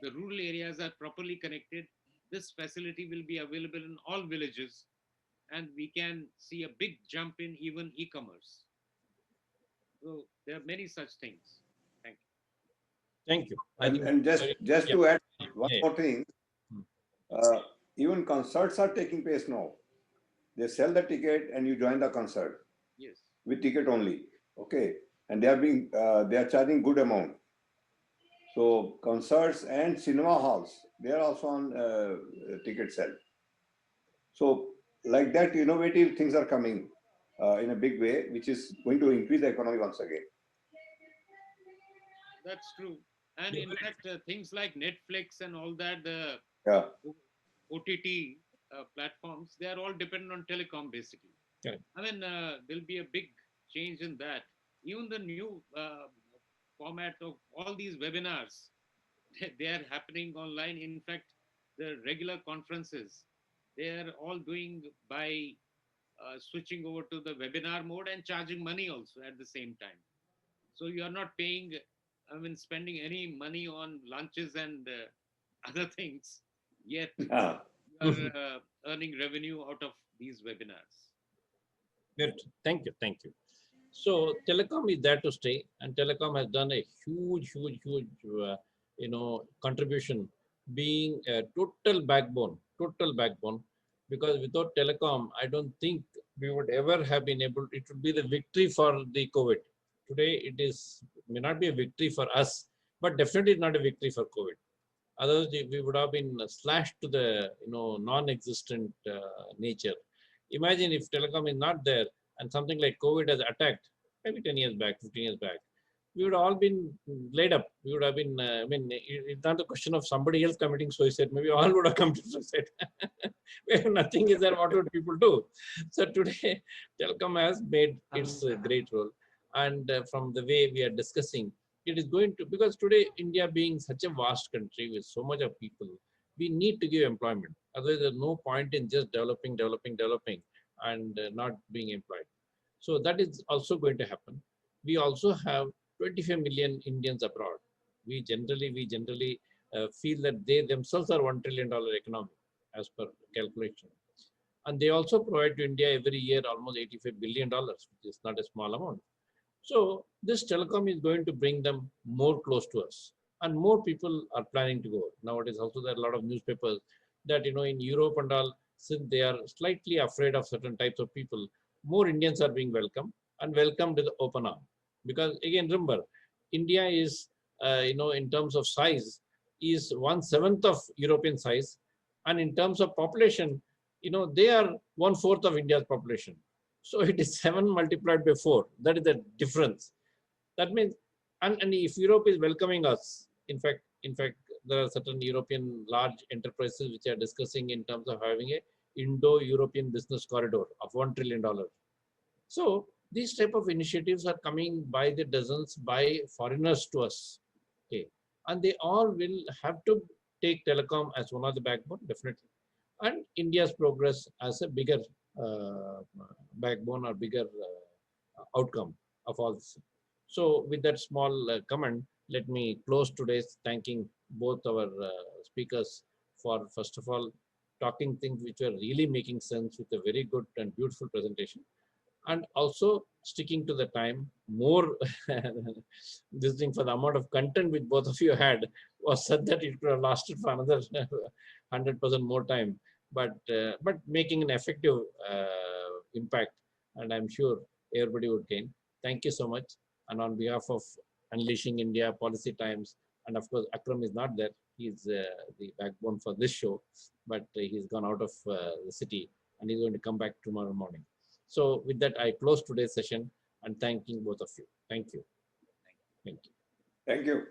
the rural areas are properly connected, this facility will be available in all villages, and we can see a big jump in even e-commerce. So there are many such things. Thank Thank you. I And, think and just, very, just yeah, to add one yeah, more thing, Hmm. uh, even concerts are taking place now. They sell the ticket and you join the concert you. Yes. with ticket only. Okay. And they are charging good amount. So concerts and cinema halls, they are also on ticket sell. So like that, innovative things are coming in a big way, which is going to increase the economy once again. That's true. And in fact, things like Netflix and all that, the Yeah. OTT platforms, they are all dependent on telecom basically. correct. I mean, there'll be a big change in that. Even the new format of all these webinars, they are happening online. In fact, the regular conferences, they are all doing by switching over to the webinar mode and charging money also at the same time. So you are not paying, I mean, spending any money on lunches and other things yet. Yeah. are earning revenue out of these webinars. Good. Thank you. Thank you. So telecom is there to stay, and telecom has done a huge, contribution, being a total backbone. Because without telecom, I don't think we would ever have been able. It would be the victory for the COVID. Today, it is may not be a victory for us, but definitely not a victory for COVID. Otherwise, we would have been slashed to the non-existent nature. Imagine if telecom is not there and something like COVID has attacked, maybe 10 years back, 15 years back, we would all been laid up. We would have been, it's not a question of somebody else committing suicide. Maybe all would have committed suicide. Where nothing is there, what would people do? So today, telecom has made its great role. And from the way we are discussing, it is going to, because today, India being such a vast country with so much of people, we need to give employment. Otherwise, there's no point in just developing, and not being employed. So that is also going to happen. We also have 25 million Indians abroad. We generally feel that they themselves are $1 trillion economy as per calculation. And they also provide to India every year almost $85 billion, which is not a small amount. So this telecom is going to bring them more close to us, and more people are planning to go. Nowadays, also there are a lot of newspapers that in Europe and all, since they are slightly afraid of certain types of people, more Indians are being welcomed and welcomed with open arm. Because again, remember, India is in terms of size is 1/7 of European size, and in terms of population, they are 1/4 of India's population. So it is 7 multiplied by 4. That is the difference. That means, and if Europe is welcoming us, in fact, there are certain European large enterprises which are discussing in terms of having a Indo-European business corridor of $1 trillion. So these type of initiatives are coming by the dozens by foreigners to us. Okay, and they all will have to take telecom as one of the backbone, definitely, and India's progress as a bigger uh, backbone or bigger outcome of all this. So with that small comment, let me close today's thanking both our speakers for, first of all, talking things which were really making sense with a very good and beautiful presentation, and also sticking to the time more. This thing, for the amount of content which both of you had was such that it could have lasted for another 100% more time, but making an effective impact, and I'm sure everybody would gain. Thank you so much. And on behalf of Unleashing India, Policy Times, and of course Akram is not there, he's the backbone for this show, but he's gone out of the city and he's going to come back tomorrow morning. So with that, I close today's session and thanking both of you. Thank you. Thank you. Thank you.